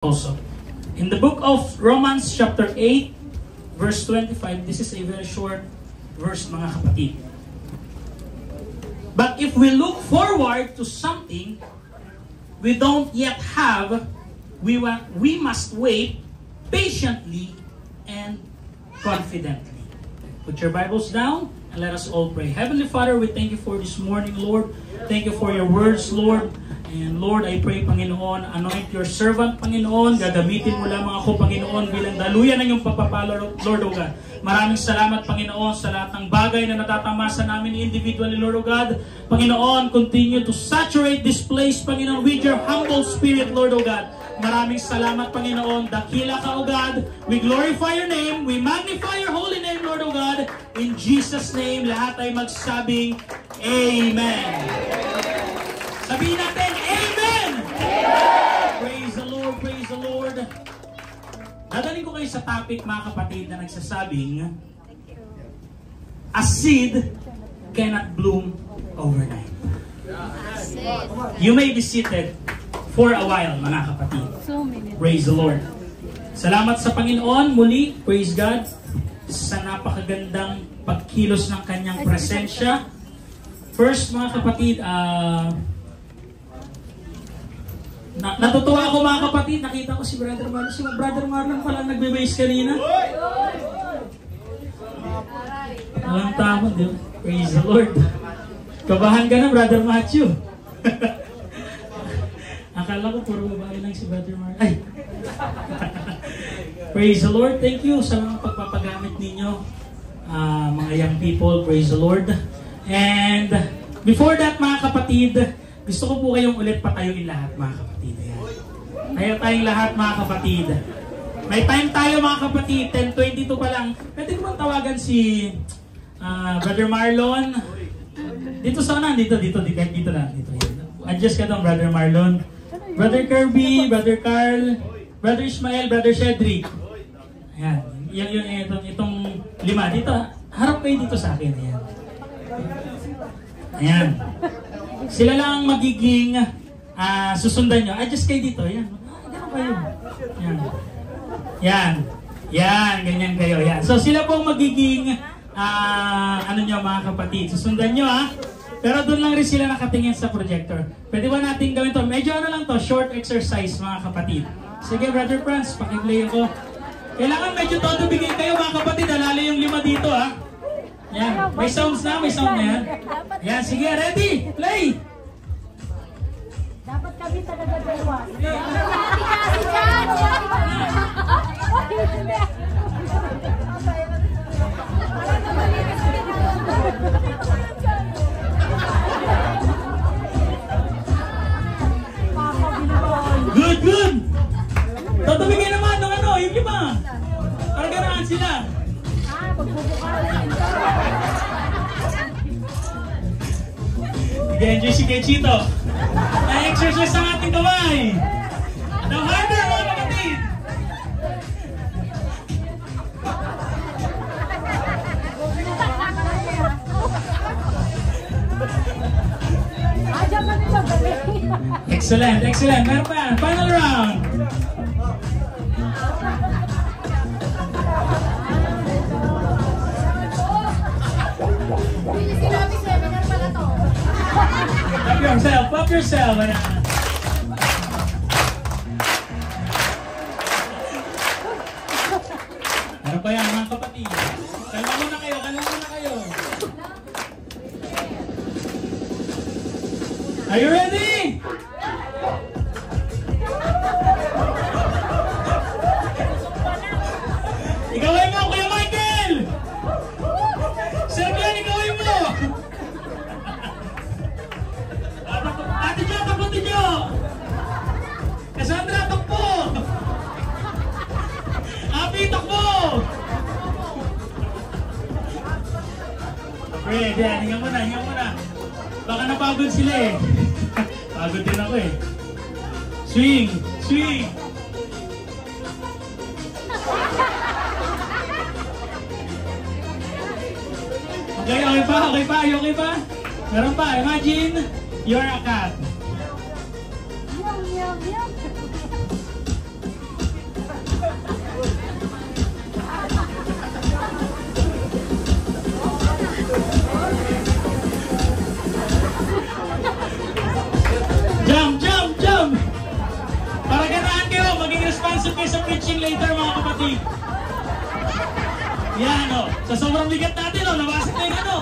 also. In the book of Romans chapter 8, verse 25, this is a very short verse, mga kapatid. But if we look forward to something we don't yet have, we must wait patiently and confidently. Put your Bibles down and let us all pray. Heavenly Father, we thank you for this morning, Lord. Thank you for your words, Lord. And Lord, I pray, Panginoon, anoint your servant, Panginoon. Gagamitin mo lamang ako, Panginoon, bilang daluyan ng iyong pagpapalo, Lord, O God. Maraming salamat, Panginoon, sa lahat ng bagay na natatamasa namin individually, Lord, O God. Panginoon, continue to saturate this place, Panginoon, with your humble spirit, Lord, O God. Maraming salamat, Panginoon. Dakila ka, O God. We glorify your name. We magnify your holy name, Lord, O God. In Jesus' name, lahat ay magsabing, Amen. Sabihin natin, Amen! Amen! Praise the Lord, praise the Lord. Dadaling ko kayo sa topic, mga kapatid, na nagsasabing, a seed cannot bloom overnight. You may be seated for a while, mga kapatid. Praise the Lord. Salamat sa Panginoon. Muli, praise God, sa napakagandang pagkilos ng kanyang presensya. First, mga kapatid, natutuwa ako, mga kapatid. Nakita ko si Brother Marlon. Si Brother Marlon pala nagbe-base kanina. Walang tama, di ba? Praise the Lord. Kabahan ka na, Brother Matthew. Akala ko puro babae lang si Brother Marlon. Ay! Praise the Lord. Thank you sa mga pagpapagamit ninyo, mga young people. Praise the Lord. And before that, mga kapatid, gusto ko po kayong ulit patayuin lahat, mga kapatid. Tayo tayong lahat, mga kapatid. May time tayo, mga kapatid. 10:22 pa lang. Pwede ko bang tawagan si Brother Marlon? Dito sana, dito na. Adjust ka doon, Brother Marlon. Brother Kirby, Brother Carl, Brother Ismael, Brother Cedric. Ayan. Itong lima. Dito, harap kayo dito sa akin. Ayan. Ayan. Sila lang magiging susundan nyo. Adjust kayo dito. Yan. Ganun kayo. Yan. Yan. Ganyan kayo. Yan. So sila pong magiging ano nyo, mga kapatid. Susundan nyo, ha. Pero doon lang rin sila nakatingin sa projector. Pwede ba natin gawin to? Medyo ano lang to, short exercise, mga kapatid. Sige, Brother Franz, pakiplay ko. Kailangan medyo todo bigay kayo, mga kapatid. Alala yung lima dito, ha. Yan. May sounds na, may sound na yan. Yan, sige, ready? Play! Dapat kami talaga dalawa. Good, good! Tatubigay naman ng ano, yung lima. Para ganahan sila. Enjoy si Kechito. Na-exercise ang ating kamay. The harder, mga kapatid. Excellent, excellent. Meron pa. Final round. Pop yourself. Ano pa yan, mga kapatid? Kalma muna kayo. Are you ready? Igawin mo, Kuya Michael! Serbian, igawin mo! Ate Jo, kapatid Jo! Cassandra, takbo! Abi, takbo! Wait, yan, hinga muna. Baka napagod sila eh. Pagod din ako eh. Swing! Okay pa? Meron pa, imagine you're a cat. expensive kayo sa preaching later, mga kapatid. Yan, o. Sa sobrang bigat natin, o. Nabasag na yung ano.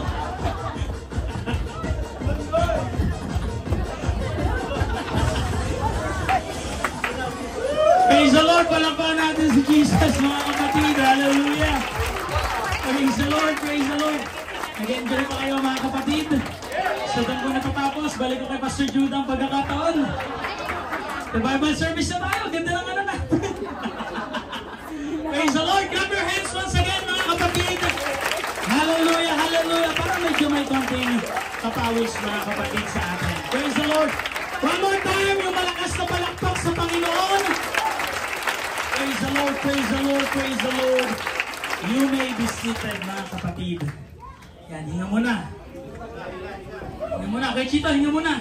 Praise the Lord! Palakpakan natin si Jesus, mga kapatid. Hallelujah! Praise the Lord! Praise the Lord! Nag-enjoy pa kayo, mga kapatid? So, doon ko natatapos. Balik ko kay Pastor Jude ang pagkakataon. The Bible service na tayo. Ganda lang ano natin. Praise the Lord! Clap your hands once again, mga kapatid! Hallelujah! Hallelujah! Parang medyo may konting kapawis, mga kapatid, sa atin. Praise the Lord! One more time, yung malakas na palakpak sa Panginoon. Praise the Lord, praise the Lord, praise the Lord. You may be seated, mga kapatid. Yan, hinga muna. Hinga muna. Kuya Chito, hinga muna.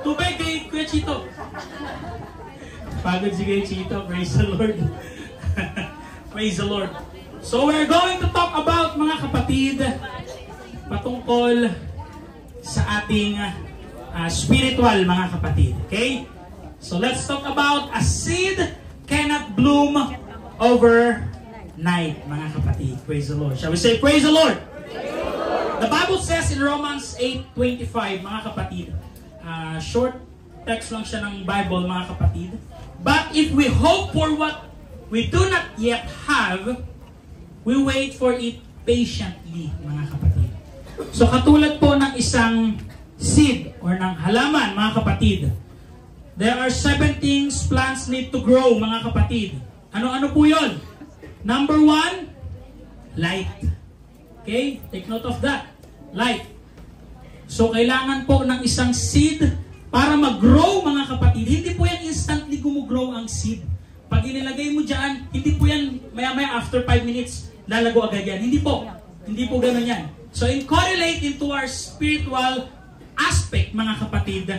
Tubig kay Kuya Chito. Pagod si Kuya Chito. Praise the Lord. Praise the Lord. So we're going to talk about, mga kapatid, patungkol sa ating spiritual, mga kapatid. Okay? So let's talk about a seed cannot bloom overnight, mga kapatid. Praise the Lord. Shall we say, praise the Lord? Praise the Lord. The Bible says in Romans 8:25, mga kapatid, short text lang siya ng Bible, mga kapatid. But if we hope for what we do not yet have, we wait for it patiently, mga kapatid. So katulad po ng isang seed or ng halaman, mga kapatid, there are 7 things plants need to grow, mga kapatid. Ano-ano po yun? Number 1, light. Okay? Take note of that. Light. So, kailangan po ng isang seed para mag-grow, mga kapatid. Hindi po yan instantly gumugrow ang seed. Pag inilagay mo dyan, hindi po yan maya-maya after 5 minutes, lalago agad yan. Hindi po. Hindi po ganun yan. So, in correlate into our spiritual aspect, mga kapatid,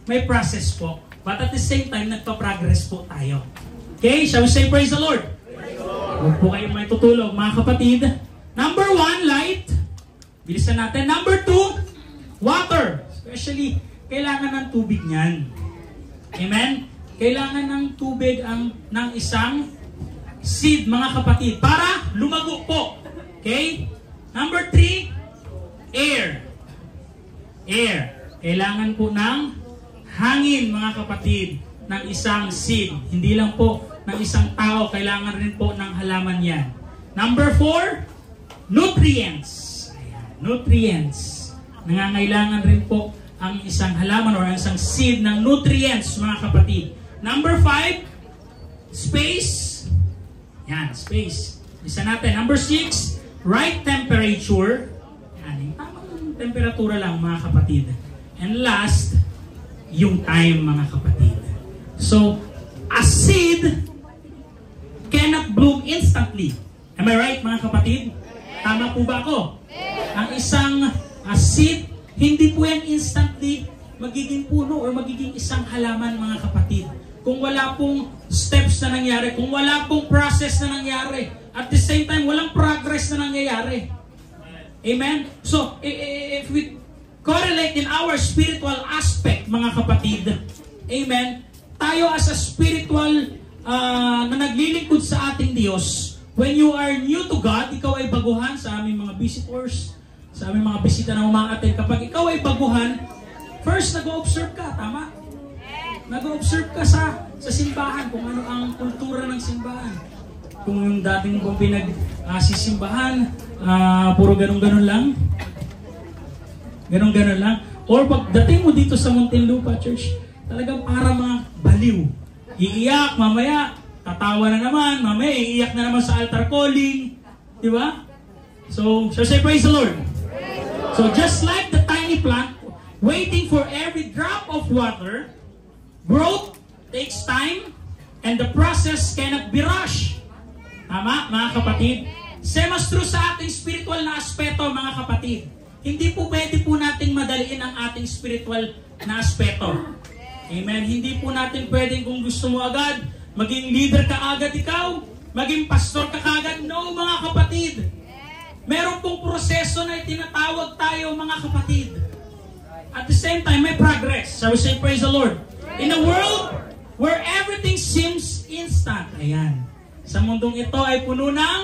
may process po. But at the same time, nagpa-progress po tayo. Okay? Shall we say praise the Lord? Praise the Lord. Huwag po kayong may tutulog, mga kapatid. Number 1, light. Bilisan natin. Number 2, water. Especially, kailangan ng tubig niyan. Amen? Kailangan ng tubig ng isang seed, mga kapatid, para lumago po. Okay? Number 3, air. Air. Kailangan po ng hangin, mga kapatid, ng isang seed. Hindi lang po ng isang tao, kailangan rin po ng halaman yan. Number 4, nutrients. Ayan, nutrients. Nangangailangan rin po ang isang halaman or ang isang seed ng nutrients, mga kapatid. Number 5, space. Yan, space. Isa natin. Number 6, right temperature. Yan, yung tamang temperatura lang, mga kapatid. And last, yung time, mga kapatid. So, a seed cannot bloom instantly. Am I right, mga kapatid? Tama po ba ako? Ang isang seed, hindi po yan instantly magiging puno or magiging isang halaman, mga kapatid. Kung wala pong steps na nangyari, kung wala pong process na nangyari, at the same time, walang progress na nangyayari. Amen? So, if we correlate in our spiritual aspect, mga kapatid, amen, tayo as a spiritual na naglilingkod sa ating Diyos, when you are new to God, ikaw ay baguhan sa aming mga visitors, sa aming mga bisita na umaattend. Kapag ikaw ay baguhan, first nag-observe ka, tama? Nag-observe ka sa simbahan, kung ano ang kultura ng simbahan. Kung yung dating kong pinag-sisimbahan, puro ganun-ganun lang. Ganon-ganon lang. Or pagdating mo dito sa Muntinlupa Church, talagang para mga baliw. Iiyak, mamaya, tatawa na naman, mamaya, iiyak na naman sa altar calling. Di ba? So, shall say praise the Lord. So, just like the tiny plant, waiting for every drop of water, growth takes time, and the process cannot be rushed. Tama, mga kapatid? Same as true sa ating spiritual na aspeto, mga kapatid. Hindi po pwede po nating madaliin ang ating spiritual na aspeto. Amen? Hindi po natin pwedeng kung gusto mo agad, maging leader ka agad ikaw, maging pastor ka agad. No, mga kapatid. Meron pong proseso na itinatawag tayo, mga kapatid. At the same time, may progress. Shall we say praise the Lord? In a world where everything seems is instant. Ayan. Sa mundong ito ay puno ng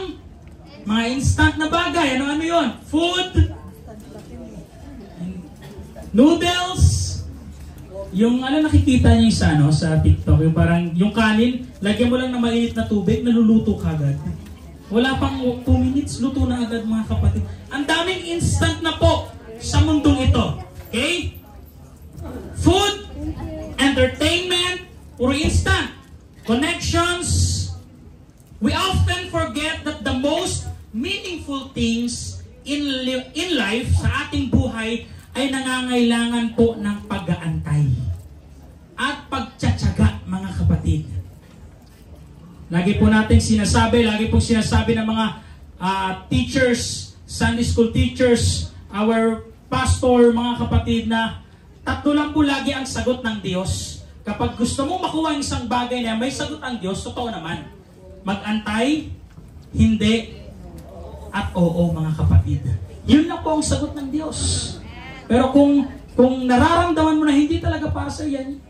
mga instant na bagay. Ano yun? Food, noodles, yung nakikita niyo sa TikTok, yung parang yung kanin, lagyan mo lang ng mainit na tubig, naluluto ka agad. Wala pang 2 minutes, luto na agad mga kapatid. Ang daming instant na po sa mundong ito. Okay? Food, entertainment, puro instant. Connections. We often forget that the most meaningful things in life, sa ating buhay, ay nangangailangan po ng pag-aantay at pagtsatsaga, mga kapatid. Lagi pong sinasabi ng mga teachers, Sunday school teachers, our pastor, mga kapatid, na tatlo lang po lagi ang sagot ng Diyos. Kapag gusto mong makuha ang isang bagay na may sagot ang Diyos, totoo naman. Mag-antay, hindi, at oo, mga kapatid. Yun lang po ang sagot ng Diyos. Pero kung nararamdaman mo na hindi talaga para sa iyo yan,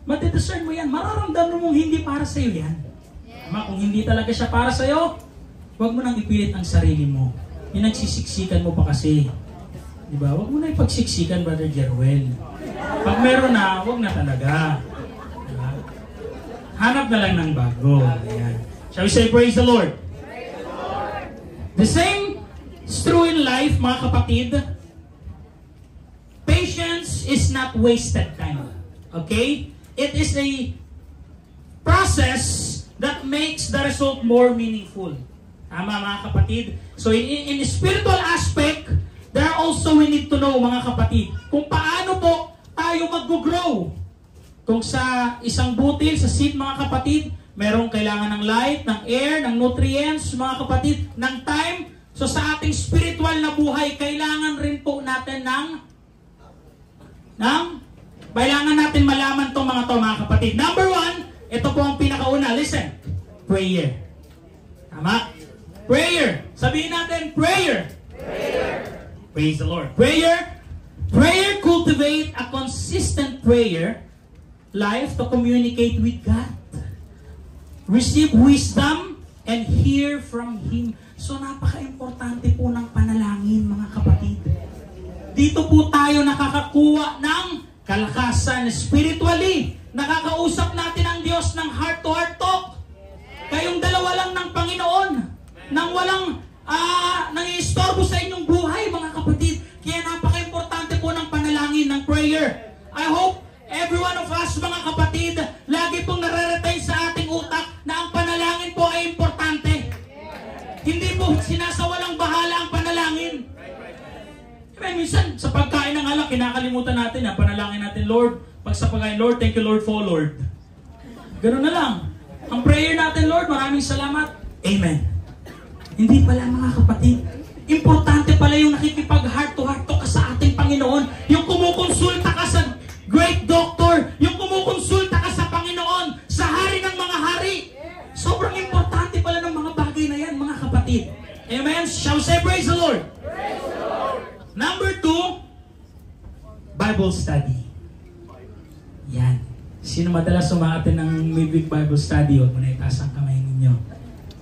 matidiscern mo yan. Mararamdaman mo hindi para sa iyo yan. Kung hindi talaga siya para sa iyo, huwag mo nang ipilit ang sarili mo. Yung nagsisiksikan mo pa kasi. Diba? Huwag mo na ipagsiksikan, Brother Jeruel. Pag meron na, huwag na talaga. Diba? Hanap na lang ng bago. Ayan. Shall we say praise the Lord? Praise the Lord. The same is true in life, mga kapatid. Patience is not wasted time. Okay? It is a process that makes the result more meaningful. Tama, mga kapatid? So in spiritual aspect, there also we need to know, mga kapatid, kung paano po tayo mag-grow. Kung sa isang butil, sa seed, mga kapatid, merong kailangan ng light, ng air, ng nutrients, mga kapatid, ng time. So sa ating spiritual na buhay, kailangan rin po natin kailangan natin malaman itong mga kapatid. Number 1, ito po ang pinakauna. Listen. Prayer. Tama? Prayer. Sabihin natin, prayer. Prayer. Praise the Lord. Prayer. Prayer cultivate a consistent prayer life to communicate with God. Receive wisdom and hear from Him. So napaka-importante po ng panalangin, mga kapatid. Dito po tayo nakakakuha ng kalakasan spiritually. Nakakausap natin ang Diyos ng heart-to-heart talk. Kayong dalawa lang ng Panginoon. Nang walang nangiistorbo sa inyong buhay, mga kapatid. Kaya napaka-importante po ng panalangin, ng prayer. I hope every one of us, mga kapatid, lagi pong nare-retain sa ating utak na ang panalangin po ay importante. Hindi po sinasawalang bahala ang panalangin. Minsan, sa pagkain ng alak, kinakalimutan natin na panalangin natin, Lord, pag sa pagkain, Lord, thank you, Lord, for Lord. Ganun na lang. Ang prayer natin, Lord, maraming salamat. Amen. Hindi pala, mga kapatid. Importante pala yung nakikipag-heart to heart to ka sa ating Panginoon. Yung kumukonsulta ka sa great doctor. Yung kumukonsulta ka sa Panginoon, sa hari ng mga hari. Sobrang importante pala ng mga bagay na yan, mga kapatid. Amen? Shall we say praise the Lord? Praise the Lord. Number 2, Bible study. Yan. Sino madalas sumaatin ng midweek Bible study? Huwag mo na itaas ang kamay ninyo.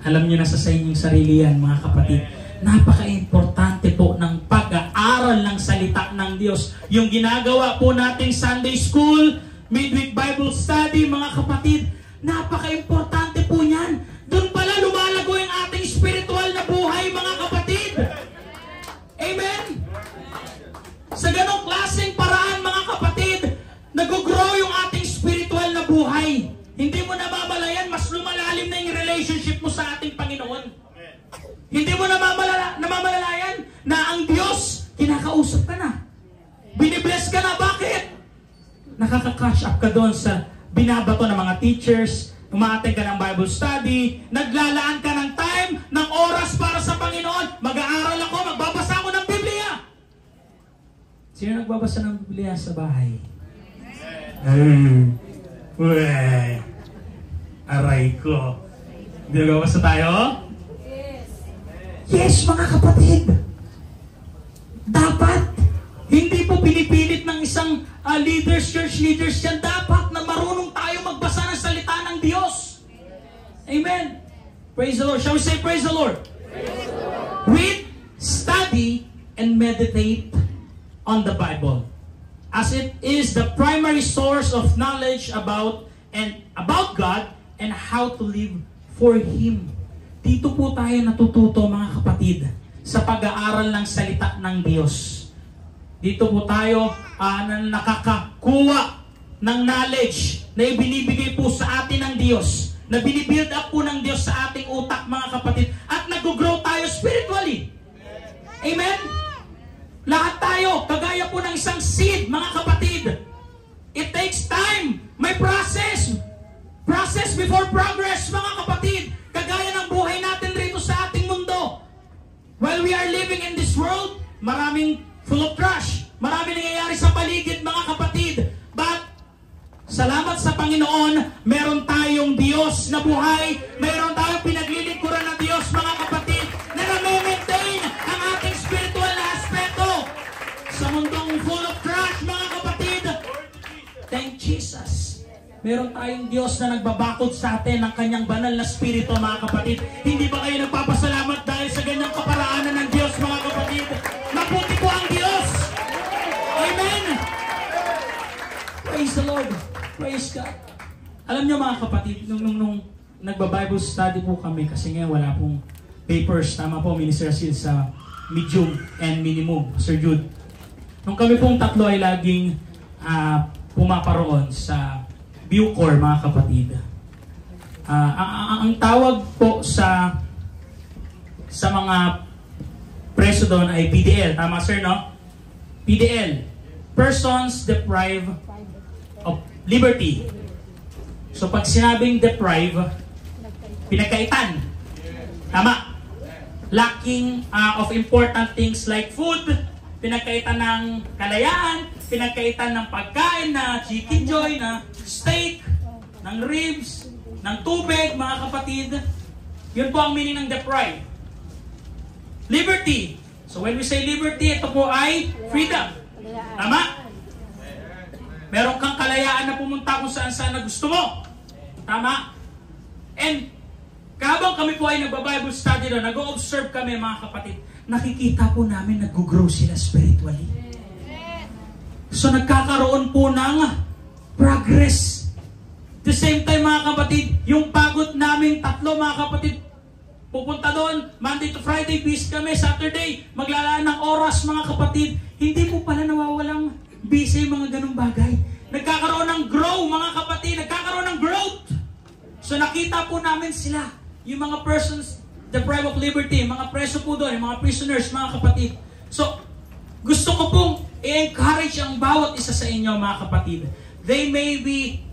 Alam nyo na sa inyong sarili yan, mga kapatid. Napaka-importante po ng pag-aaral ng salita ng Diyos. Yung ginagawa po nating Sunday School, midweek Bible study, mga kapatid, napaka-importante po niyan. Doon pala lumalago yung ating spiritual na buhay, mga kapatid. Amen? Sa ganong klaseng paraan, mga kapatid, nag-grow yung ating spiritual na buhay. Hindi mo namamalayan, mas lumalalim na yung relationship mo sa ating Panginoon. Hindi mo namamalayan na ang Diyos, kinakausap ka na. Binibless ka na. Bakit? Nakaka-catch up ka doon sa binabato ng mga teachers, umaatay ka ng Bible study, naglalaan ka ng time, ng oras para sa Panginoon. Mag-aaral ako, magbabasa ako ng Biblia. Sino nagbabasa ng Biblia sa bahay? Aray ko. Hindi nagbabasa tayo? Yes, mga kapatid. Dapat, hindi po pinipilit ng isang church leaders yan. Dapat na marunong tayo magbasa ng salita ng Diyos. Amen. Praise the Lord. Shall we say praise the Lord? Praise the Lord. Read, study, and meditate on the Bible, as it is the primary source of knowledge about God and how to live for Him. Dito po tayo natututo, mga kapatid, sa pag-aaral ng salita ng Diyos. Dito po tayo nakakakuha ng knowledge na ibinibigay po sa atin ng Diyos, na binibuild up po ng Diyos sa ating utak, mga kapatid, at nag-grow tayo spiritually. Amen? Lahat tayo, kagaya po ng isang seed, mga kapatid. It takes time. May process. Process before progress, mga kapatid. Kagaya ng buhay natin rito sa ating mundo. While we are living in this world, maraming full of trash. Maraming nangyayari sa paligid, mga kapatid. But, salamat sa Panginoon, meron tayong Diyos na buhay. Meron tayong pinaglilingkuran ng Diyos, mga kapatid, na na-maintain ang ating spiritual na aspeto sa mundong full of trash, mga kapatid. Thank Jesus. Meron tayong Diyos na nagbabakod sa atin ng kanyang banal na spirito, mga kapatid. Hindi ba kayo nagpapasalamat dahil sa ganyang kaparaanan ng Diyos, mga kapatid? Mabuti po ang Diyos. Amen. Praise the Lord. Praise God. Alam nyo, mga kapatid, nung nagba-Bible study po kami, kasi nga wala pong papers, tama po, Minister Sil, sa medium and minimum, Sir Jude. Nung kami pong tatlo ay laging pumaparoon sa Bucor, mga kapatid. Ang tawag po sa mga preso doon ay PDL. Tama, sir, no? PDL. Persons deprived of liberty. So, pag sinabing deprive, pinagkaitan. Tama. Lacking of important things like food, pinagkaitan ng kalayaan, pinagkaitan ng pagkain na chicken joy, na steak, ng ribs, ng tubig, mga kapatid. Yun po ang meaning ng deprive. Liberty. So when we say liberty, ito po ay freedom. Tama? Meron kang kalayaan na pumunta kung saan na gusto mo. Tama? And habang kami po ay nagba-Bible study doon, nag-o-observe kami, mga kapatid, nakikita po namin nag-grow sila spiritually. So nagkakaroon po ng progress. At the same time, mga kapatid, yung pagod namin tatlo, mga kapatid, pupunta doon, Monday to Friday, busy kami, Saturday, maglalaan ng oras, mga kapatid. Hindi po pala nawawalang busy mga ganung bagay. Nagkakaroon ng grow, mga kapatid, nagkakaroon ng growth. So nakita po namin sila, yung mga persons deprived of liberty, mga preso po doon, yung mga prisoners, mga kapatid. So, gusto ko pong i-encourage ang bawat isa sa inyo, mga kapatid. They may be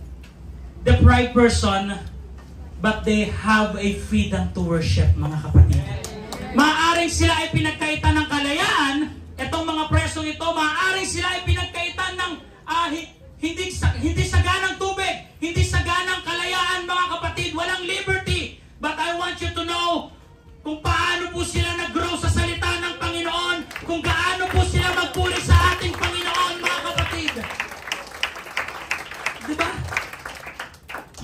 deprived person, but they have a freedom to worship, mga kapatid. Maaaring sila ay pinagkaitan ng kalayaan, itong mga presong ito, maaaring sila ay pinagkaitan ng hindi saganang tubig, hindi saganang kalayaan, mga kapatid, walang liberty. But I want you to know kung paano po sila nag-grow sa salita ng Panginoon, kung gaano po sila magpuri sa ating Panginoon, mga kapatid. Diba?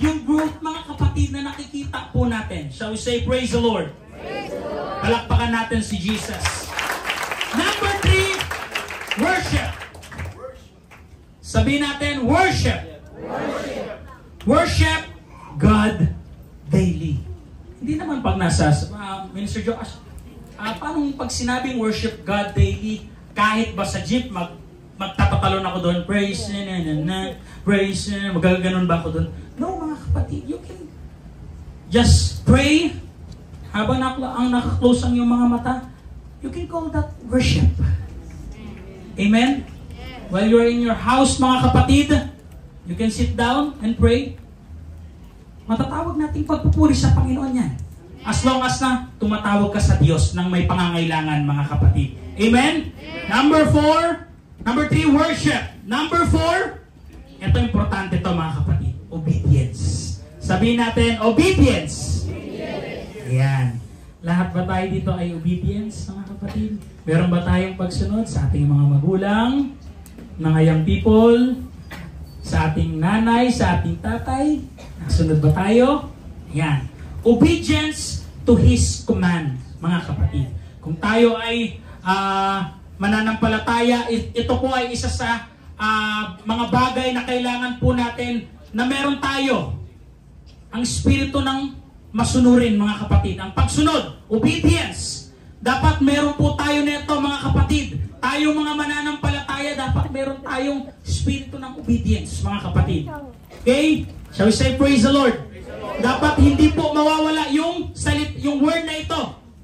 Yung growth, mga kapatid, na nakikita po natin. Shall we say, praise the Lord? Praise the Lord. Palakpakan natin si Jesus. Number 3, worship. Sabihin natin, worship. Worship. Worship God daily. Hindi naman pag nasa, Minister Josh, paano pag sinabing worship God daily, kahit ba sa jeep, magtatatalon ako doon, praise, praise, magaganoon ba ako doon? No, mga kapatid, you can just pray, habang nakaklose ang iyong mga mata, you can call that worship. Amen? While you are in your house, mga kapatid, you can sit down and pray. Matatawag nating pagpupuri sa Panginoon yan. As long as na tumatawag ka sa Diyos ng may pangangailangan, mga kapatid. Amen? Number 3, worship. Number 4, ito importante to, mga kapatid, obedience. Sabihin natin, obedience. Ayan. Lahat ba tayo dito ay obedience, mga kapatid? Meron ba tayong pagsunod sa ating mga magulang, mga young people, sa ating nanay, sa ating tatay? Nasunod ba tayo? Ayan. obedience to His command, mga kapatid. Kung tayo ay mananampalataya, ito po ay isa sa mga bagay na kailangan po natin na meron tayo. Ang espiritu ng masunurin, mga kapatid. Ang pagsunod, obedience. Dapat meron po tayo nito, mga kapatid. Tayo mga mananampalataya, dapat meron tayong espiritu ng obedience, mga kapatid. Okay? Shall we say praise the Lord? Dapat hindi po mawawala yung word na ito.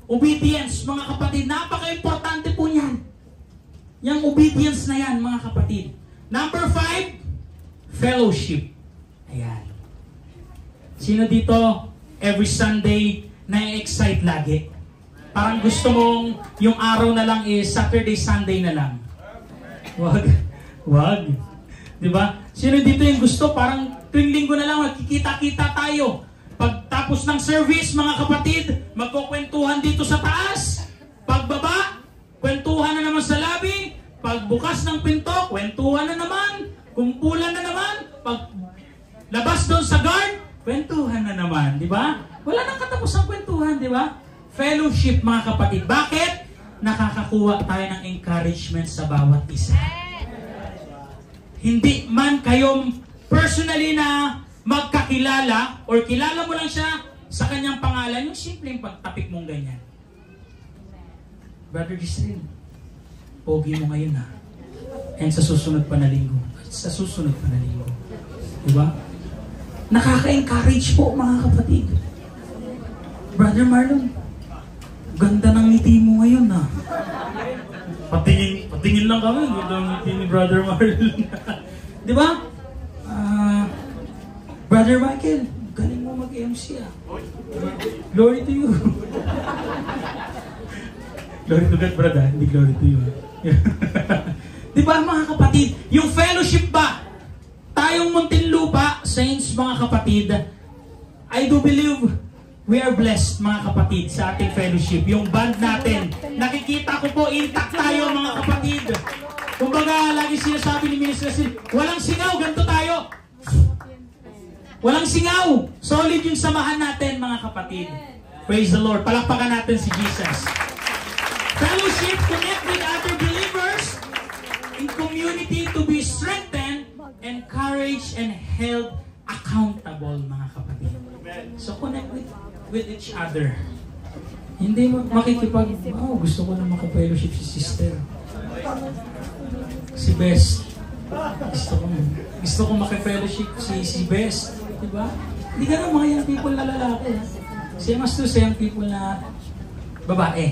Obedience, mga kapatid. Napaka-importante po niyan. Yung obedience na yan, mga kapatid. Number 5, fellowship. Ayan. Sino dito every Sunday na-excite lagi? Parang gusto mong yung araw na lang is Saturday, Sunday na lang. Wag. Diba? Sino dito yung gusto? Parang tuwing linggo na lang, magkikita-kita tayo. Pagtapos ng service, mga kapatid, magkukwentuhan dito sa taas. Pagbaba, kwentuhan na naman sa lobby. Pagbukas ng pinto, kwentuhan na naman. Kumpulan na naman. Paglabas doon sa guard, kwentuhan na naman. Diba? Wala nang katapos ang kwentuhan, diba? Fellowship, mga kapatid. Bakit? Nakakakuha tayo ng encouragement sa bawat isa. Hindi man kayong personally na magkakilala or kilala mo lang siya sa kanyang pangalan, yung simpleng pagtapik mong ganyan. Brother Giselle, pogi mo ngayon ha. And sa susunod pa na linggo. Sa susunod pa na linggo. Diba? Nakaka-encourage po, mga kapatid. Brother Marlon, ganda ng ngiti mo ngayon ha. Patingin lang kami. Ganda ng ngiti ni Brother Marlon. Diba? Brother Michael, galing mo mag-MC ah. Glory to you. Glory to God, brother. Hindi glory to you. Diba, mga kapatid? Yung fellowship ba? Tayong Muntinlupa, saints, mga kapatid, I do believe we are blessed, mga kapatid, sa ating fellowship. Yung band natin, nakikita ko po, intact tayo, mga kapatid. Kumbaga, lagi sinasabi ni Minister Sil, walang singaw, ganito tayo. Walang singaw. Solid yung samahan natin, mga kapatid. Praise the Lord. Palakpakan natin si Jesus. Fellowship, connect with other believers in community to be strengthened, encouraged, and held accountable, mga kapatid. So, connect with each other. Hindi mo makikipag, gusto ko na makapellowship si sister. Si Best. Gusto ko makapellowship si Best. Diba? Hindi ka na mga young people na lalaki. Same as to young people na babae.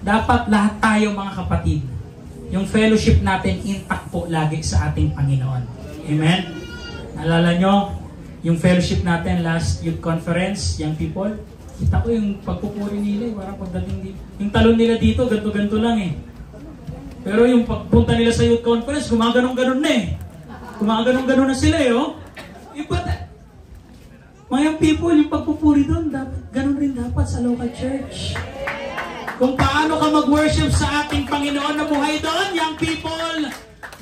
Dapat lahat tayo, mga kapatid, yung fellowship natin intact po lagi sa ating Panginoon. Amen? Naalala nyo, yung fellowship natin last youth conference, young people, kita ko yung pagpupuri nila, parang pagdating dito. Yung talon nila dito, ganto-ganto lang eh. Pero yung pagpunta nila sa youth conference, gumaganong-ganon na eh. Gumaganong-ganon na sila eh, oh. Iba, mga people, yung pagpupuri doon, ganon rin dapat sa local church. Kung paano ka mag-worship sa ating Panginoon na buhay doon, young people,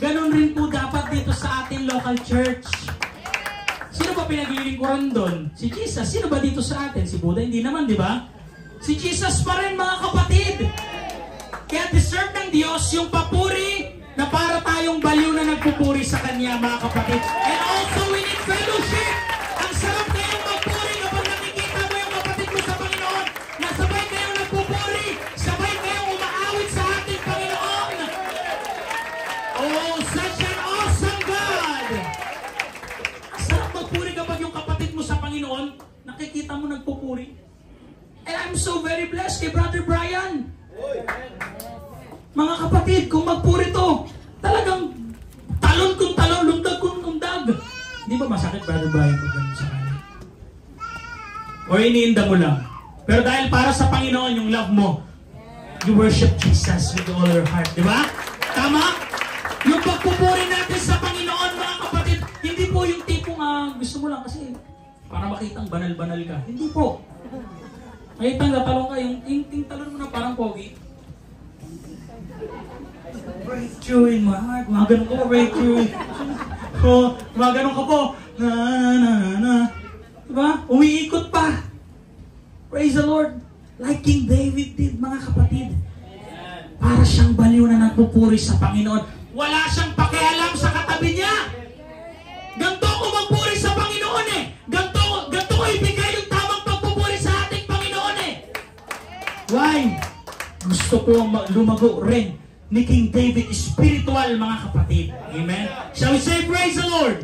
ganon rin po dapat dito sa ating local church. Sino ba pinaglilingkuran doon? Si Jesus. Sino ba dito sa atin? Si Buddha? Hindi naman, di ba? Si Jesus pa rin, mga kapatid. Kaya deserve ng Diyos yung papuri na para tayong baliw na nagpupuri sa Kanya, mga kapatid. And also, we need fellowship. Ang sarap kayong magpuri kapag nakikita mo yung kapatid mo sa Panginoon na sabay kayong nagpupuri, sabay kayong umaawit sa ating Panginoon. Oh, such an awesome God! Ang sarap magpuri kapag yung kapatid mo sa Panginoon, nakikita mo nagpupuri. And I'm so very blessed kay Brother Brian. Mga kapatid, kung magpuri to, talagang talon kung talon, lundag kung lundag. Di ba masakit, Brother Brian, pag ganun sa kanya? O iniinda mo lang. Pero dahil para sa Panginoon, yung love mo, you worship Jesus with all your heart. Di ba? Tama? Yung pagpupuri natin sa Panginoon, mga kapatid, hindi po yung tipong gusto mo lang kasi para makitang banal-banal ka. Hindi po. Makitang natalong ka, yung talon mo na parang pogi. Breakthrough in my heart. Mga ganun ko, breakthrough. Mga ganun ka po. Na. Diba? Umiikot pa. praise the Lord. Like King David did, mga kapatid. Para siyang baliw na nagpupuri sa Panginoon. Wala siyang pakialam sa katabi niya. Ganto ko magpuri sa Panginoon eh. Ganto ko ibigay yung tamang pagpupuri sa ating Panginoon eh. Why? Gusto ko lumago rin ni King David, spiritual, mga kapatid. Amen? Shall we say praise the Lord?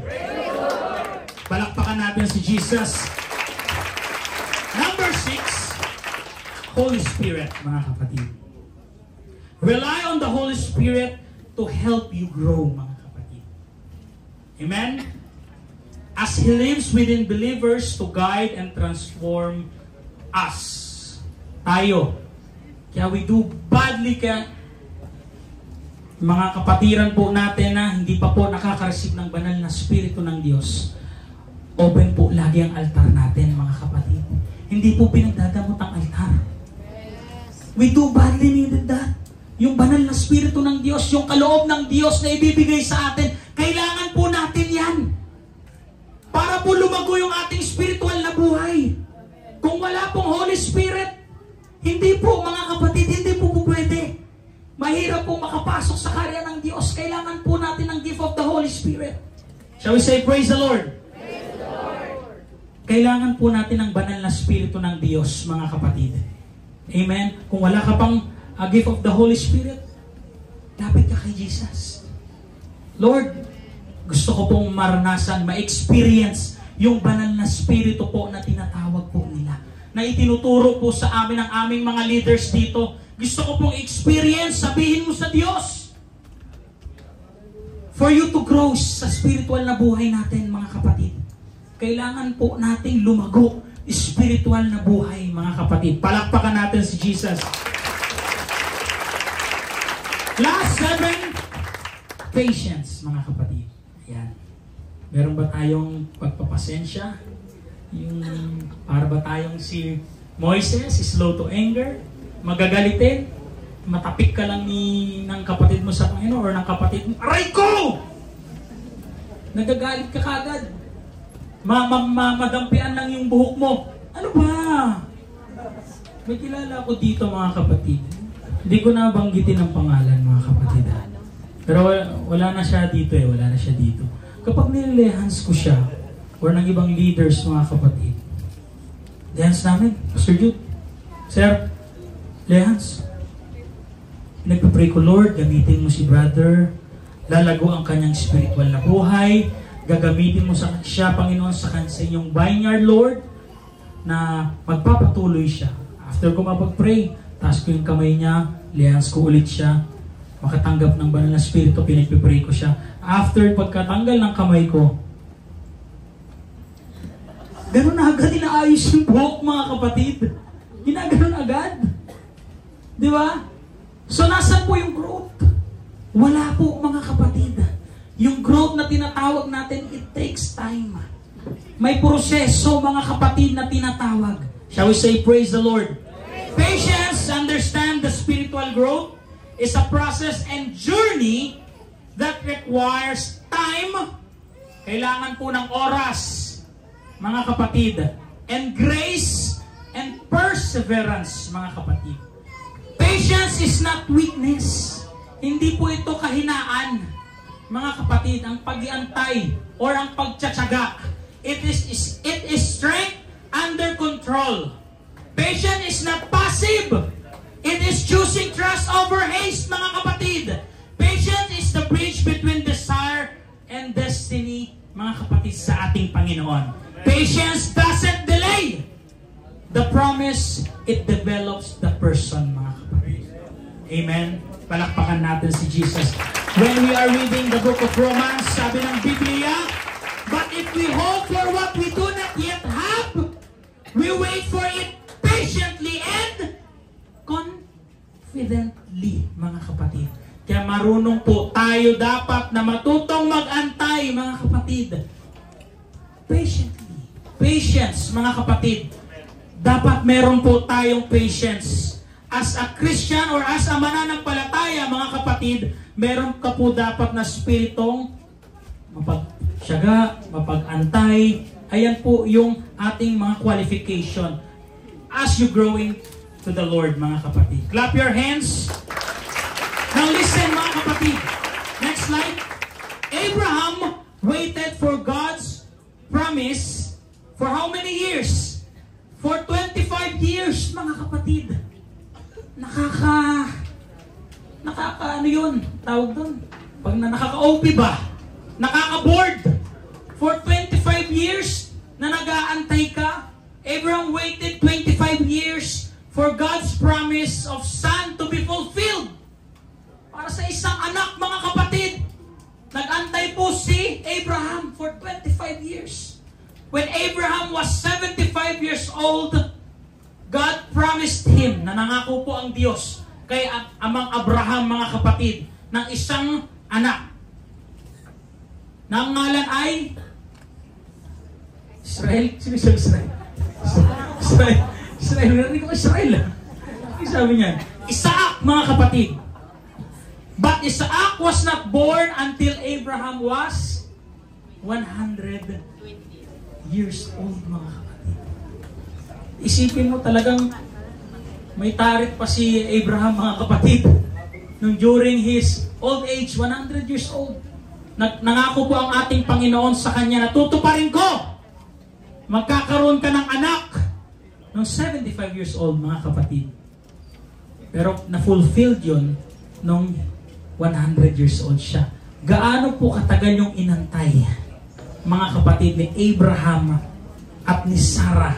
Palakpakan natin si Jesus. Number 6, Holy Spirit, mga kapatid. Rely on the Holy Spirit to help you grow, mga kapatid. Amen? As He lives within believers to guide and transform us. Tayo. Kaya we do badly kaya mga kapatiran po natin na hindi pa po nakaka-receive ng banal na Espiritu ng Diyos. Open po lagi ang altar natin, mga kapatid. Hindi po pinagdadamot ang altar. We do badly needed that. Yung banal na Espiritu ng Diyos, yung kaloob ng Diyos na ibibigay sa atin, kailangan po natin yan. Para po lumago yung ating spiritual na buhay. Kung wala pong Holy Spirit, hindi po, mga kapatid, hindi po pwede. Mahirap po makapasok sa karya ng Diyos. Kailangan po natin ang gift of the Holy Spirit. Shall we say praise the Lord? Praise the Lord. Kailangan po natin ang banal na Espiritu ng Diyos, mga kapatid. Amen? Kung wala ka pang gift of the Holy Spirit, lapit ka kay Jesus. Lord, gusto ko pong maranasan, ma-experience yung banal na Espiritu po na tinatawag po nila. Na itinuturo po sa amin ng aming mga leaders dito. Gusto ko pong experience, sabihin mo sa Diyos. For you to grow sa spiritual na buhay natin, mga kapatid. Kailangan po nating lumago, spiritual na buhay, mga kapatid. Palakpakan natin si Jesus. Last 7, patience, mga kapatid. Ayan. Meron ba tayong pagpapasensya? Yung para ba tayong si Moises, slow to anger, magagalitin, matapik ka lang ng kapatid mo sa Panginoon or ng kapatid mo, aray ko! Nagagalit ka kagad. Madampian lang yung buhok mo. Ano ba? May kilala ko dito, mga kapatid. Hindi ko na banggitin ang pangalan, mga kapatid. Pero wala na siya dito eh. Wala na siya dito. Kapag nililehans ko siya, or ng ibang leaders, mga kapatid, lehans namin, Pastor Jude, Sir, lehans. Nagpapray ko, Lord, gamitin mo si brother, lalago ang kanyang spiritual na buhay, gagamitin mo siya, Panginoon, sa inyong vineyard, Lord, na magpapatuloy siya. After ko mapag-pray, taas ko yung kamay niya, lehans ko ulit siya, makatanggap ng banal na spirito, pinagpipray ko siya. After pagkatanggal ng kamay ko, ganun na agad inaayos yung buhok, mga kapatid. Ginaganon agad. Di ba? So, nasan po yung growth? Wala po, mga kapatid. Yung growth na tinatawag natin, it takes time. May proseso, mga kapatid, na tinatawag. Shall we say, praise the Lord? Patience, understand the spiritual growth, is a process and journey that requires time. Kailangan po ng oras, mga kapatid, and grace and perseverance, mga kapatid. Patience is not weakness. Hindi po ito kahinaan, mga kapatid. Ang pag-iantay or ang pagtsatsaga, it is strength under control. Patience is not passive. It is choosing trust over haste, mga kapatid. Patience is the bridge between desire and destiny, mga kapatid, sa ating Panginoon. Patience doesn't delay the promise, it develops the person, mga kapatid. Amen? Palakpakan natin si Jesus. When we are reading the book of Romans, sabi ng Biblia, but if we hope for what we do not yet have, we wait for it patiently and confidently, mga kapatid. Kaya marunong po tayo dapat na matutong mag-antay, mga kapatid. Patiently. Patience, mga kapatid. Dapat meron po tayong patience. As a Christian or as a mananampalataya, mga kapatid, meron ka po dapat na spiritong mapagsyaga, mapag-antay. Ayan po yung ating mga qualification. as you growing to the Lord, mga kapatid. Clap your hands. Now listen, mga kapatid. Next slide. Abraham waited for God's promise for how many years? For 25 years, mga kapatid. Ano yun? Tawag doon? Pag nakaka-OP ba? Nakaka-board. For 25 years na nag-aantay ka. Abraham waited 25 years for God's promise of son to be fulfilled. Para sa isang anak, mga kapatid. Nag-antay po si Abraham for 25 years. When Abraham was 75 years old, God promised him, na nangako po ang Diyos kay amang Abraham, mga kapatid, ng isang anak. Na ang ngalan ay Israel. Sino siya Israel? Israel. Narinig ko Israel. Ano sabi niyan? Isaac, mga kapatid. But Isaac was not born until Abraham was 100 years old, mga kapatid. Isipin mo talagang may tarit pa si Abraham, mga kapatid. Nung during his old age, 100 years old. Nangako po ang ating Panginoon sa kanya na tutuparin ko. Magkakaroon ka ng anak. Nung 75 years old, mga kapatid. Pero na-fulfilled yun nung 100 years old siya. Gaano po katagal yung inantay, mga kapatid, ni Abraham at ni Sarah?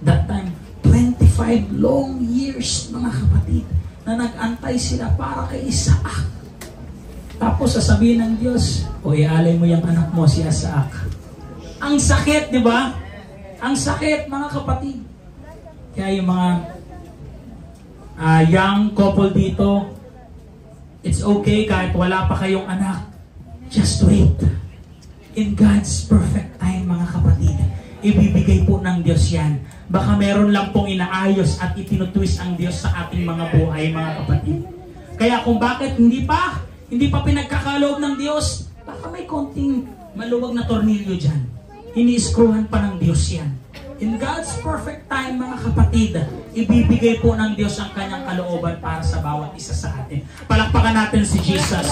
That time, 25 long years, mga kapatid, na nag-antay sila para kay Isaac. Tapos sasabihin ng Diyos, o ialay mo yung anak mo, si Isaac. Ang sakit, di ba? Ang sakit, mga kapatid. Kaya yung mga young couple dito, it's okay kahit wala pa kayong anak. Just wait. In God's perfect time, mga kapatid, ibibigay po ng Diyos yan. Baka meron lang pong inaayos at itinutwist ang Diyos sa ating mga buhay, mga kapatid. Kaya kung bakit hindi pa pinagkakaloob ng Diyos, baka may konting maluwag na tornilyo dyan. Ini-screwan pa ng Diyos yan. In God's perfect time, mga kapatid, ibibigay po ng Diyos ang kanyang kalooban para sa bawat isa sa atin. Palakpakan natin si Jesus.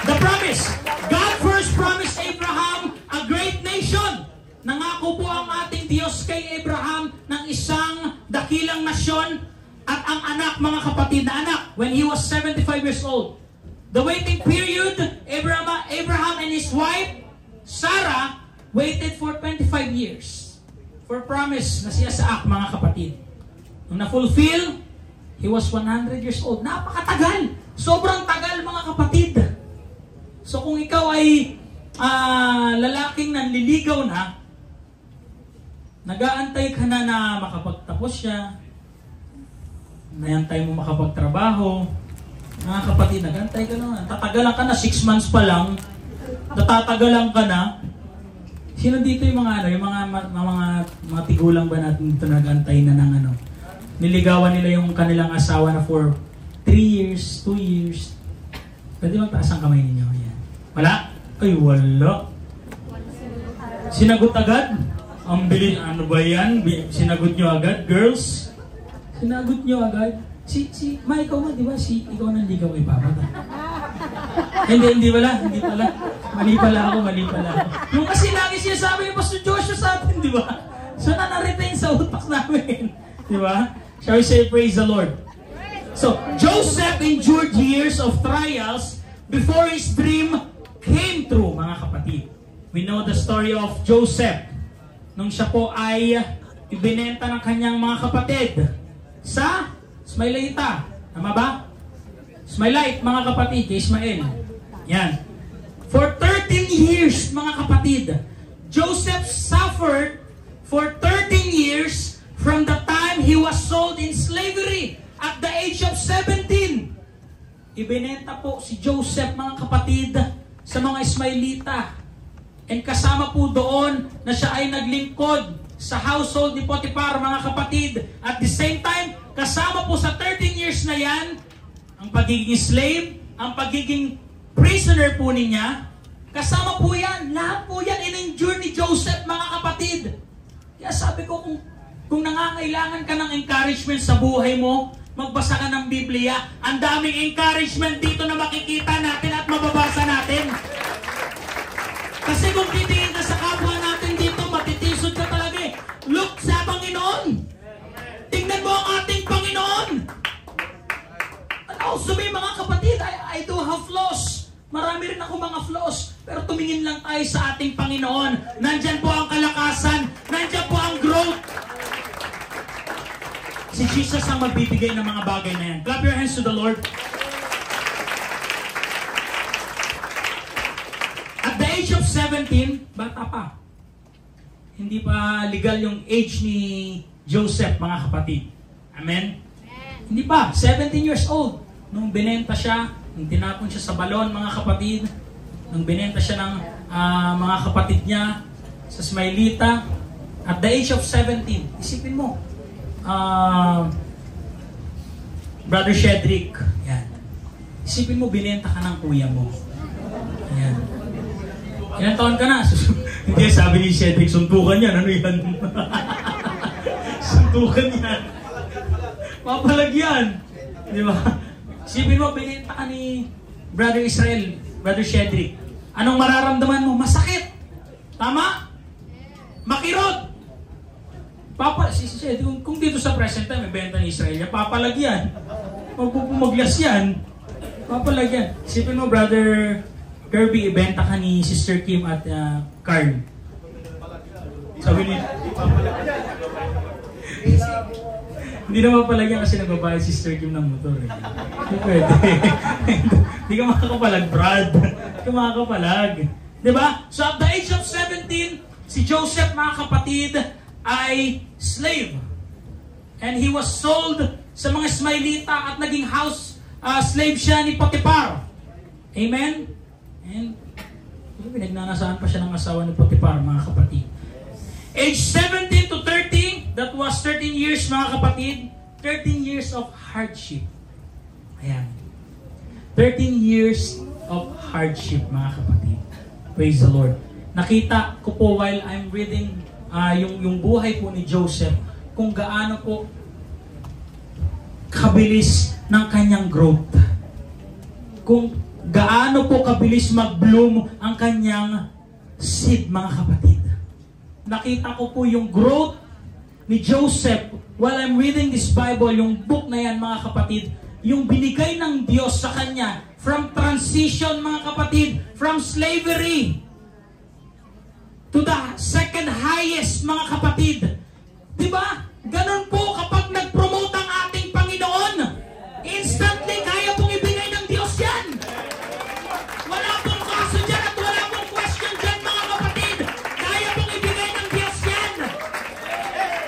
The promise. God first promised Abraham a great nation. Nangako po ang ating Diyos kay Abraham ng isang dakilang nasyon at ang anak, mga kapatid, na anak when he was 75 years old. The waiting period, Abraham and his wife, Sarah, waited for 25 years for promise na si Isaac, mga kapatid. Nung na-fulfill, he was 100 years old. Napakatagal. Sobrang tagal, mga kapatid. So kung ikaw ay lalaking nanliligaw na, nag-aantay ka na makapagtapos siya, nayantay mo makapagtrabaho, mga kapatid, nag-aantay ka na, tatagalan ka na, 6 months pa lang, natatagalan ka na. Sino dito yung mga mga tigulang ba natin dito nag-antay na ng niligawan nila yung kanilang asawa na for 3 years, 2 years. Pwede magtaas ang kamay ninyo. Yan. Wala? Ay, wala. Sinagot agad? Ang bilis, ano ba yan? Sinagot nyo agad, girls? Sinagot nyo agad? Ikaw nga, di ba? Ikaw nanligaw kay Papa. Hindi pala. Mali pala ako. Yung kasi lagi sinasabi yung Pastor Joshua sa atin, di ba? So, na-retain sa utak namin. Di ba? Shall we say, praise the Lord? So, Joseph endured years of trials before his dream came true, mga kapatid. We know the story of Joseph. Nung siya po ay ibinenta ng kanyang mga kapatid sa Ismaelita. Tama ba? Ismaelite, mga kapatid, kay Ismael. Yan. For 13 years, mga kapatid, Joseph suffered for 13 years from the time he was sold in slavery at the age of 17. Ibinenta po si Joseph, mga kapatid, sa mga Ismaelita. And kasama po doon na siya ay naglingkod sa household ni Potiphar, mga kapatid. At the same time, kasama po sa 13 years na yan, ang pagiging slave, ang pagiging prisoner po niya, kasama po yan. Lahat po yan in-endure ni Joseph, mga kapatid. Kaya sabi ko, kung nangangailangan ka ng encouragement sa buhay mo, magbasa ka ng Biblia. Ang daming encouragement dito na makikita natin at mababasa natin. Kasi kung titingin ka sa kapwa natin dito, matitisod ka talaga eh. Look sa Panginoon. Tingnan mo ang ating Panginoon. And also mga kapatid, I do have flaws. Marami rin ako mga flaws. Pero tumingin lang tayo sa ating Panginoon. Nandyan po ang kalakasan. Nandyan po ang growth. Si Jesus ang magbibigay ng mga bagay na yan. Clap your hands to the Lord. At the age of 17, bata pa. Hindi pa legal yung age ni Joseph, mga kapatid. Amen? Hindi pa. 17 years old. Nung binenta siya, nung tinapon siya sa balon, mga kapatid, nung binenta siya ng mga kapatid niya sa Ismailita, at the age of 17, isipin mo, Brother Shedrick, yan. Isipin mo, binenta ka ng kuya mo. Yan. Ilang taon ka na? Hindi, sabi ni Shedrick, suntukan yan. Ano yan? Suntukan yan. Papalagyan. Di ba? Isipin mo, binenta ka ni Brother Israel, Brother Shedrick. Anong mararamdaman mo? Masakit. Tama? Makirot. Kung dito sa present time, may benta ni Israel, papalagyan. Magpupumaglas yan. Papalagyan. Isipin mo, Brother Kirby, ibenta ka ni Sister Kim at Carl. Sabi ni... Hindi na mapalagyan kasi nagbabayad si Sister Kim ng motor. Hindi pwede. Hindi ka makakapalag, Brad. Hindi ka makakapalag. Diba? So at the age of 17, si Joseph, mga kapatid, ay slave. And he was sold sa mga Ismailita at naging house slave siya ni Potiphar. Amen? And pinagnanasaan pa siya ng asawa ni Potiphar, mga kapatid. Age 17 to 30, that was 13 years, mga kapatid. 13 years of hardship. Ayan. 13 years of hardship, mga kapatid. Praise the Lord. Nakita ko po while I'm reading yung buhay po ni Joseph, kung gaano po kabilis ng kanyang growth. Kung gaano po kabilis mag-bloom ang kanyang seed, mga kapatid. Nakita ko po yung growth ni Joseph while I'm reading this Bible, yung book na yan, mga kapatid, yung binigay ng Diyos sa kanya from transition, mga kapatid, from slavery to the second highest, mga kapatid. Diba? Ganun po kapag nag-promote ang ating Panginoon, instantly kaya pong ibigay ng Diyos yan. Wala pong kaso dyan at wala pong question dyan, mga kapatid. Kaya pong ibigay ng Diyos yan.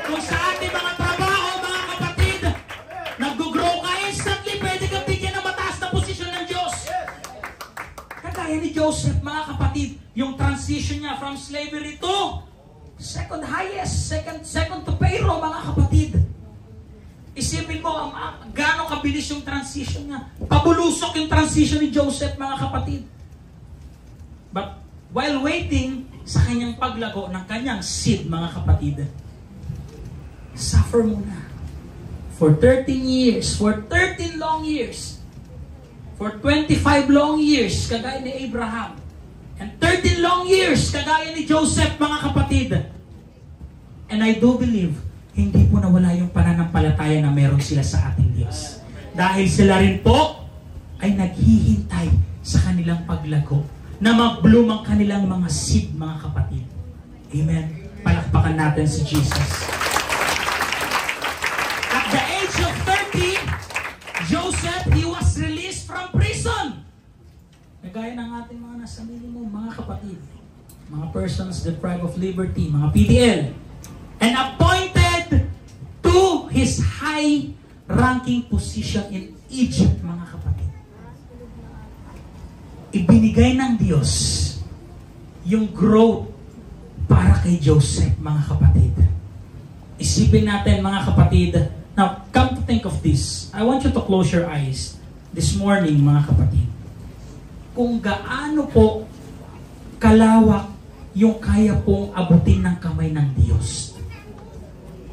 Kung sa ating mga trabaho, mga kapatid, nag-grow ka instantly, pwede kang bigyan ng mataas na posisyon ng Diyos. Kagaya ni Joseph, mga kapatid, yung transition niya from slavery to second highest, second to Pharaoh, mga kapatid. Isipin mo, gaano kabilis yung transition niya. Pabulusok yung transition ni Joseph, mga kapatid. But while waiting sa kanyang paglago ng kanyang seed, mga kapatid, suffer muna. For 13 years, for 13 long years, for 25 long years, kagaya ni Abraham, and 13 long years, kagaya ni Joseph, mga kapatid. And I do believe, hindi po nawala yung pananampalataya na meron sila sa ating Diyos. Dahil sila rin po ay naghihintay sa kanilang paglago na mag-bloom ang kanilang mga seed, mga kapatid. Amen. Palakpakan natin si Jesus. At the age of 30, Joseph, he was released from prison. Nagaya ng ating mga nasa minimum, mga kapatid, mga persons deprived of liberty, mga PDL, and appointed to his high-ranking position in Egypt, mga kapatid. Ibinigay ng Diyos yung growth para kay Joseph, mga kapatid. Isipin natin, mga kapatid. Now, come to think of this. I want you to close your eyes this morning, mga kapatid. Kung gaano po kalawak yung kaya pong abutin ng kamay ng Diyos.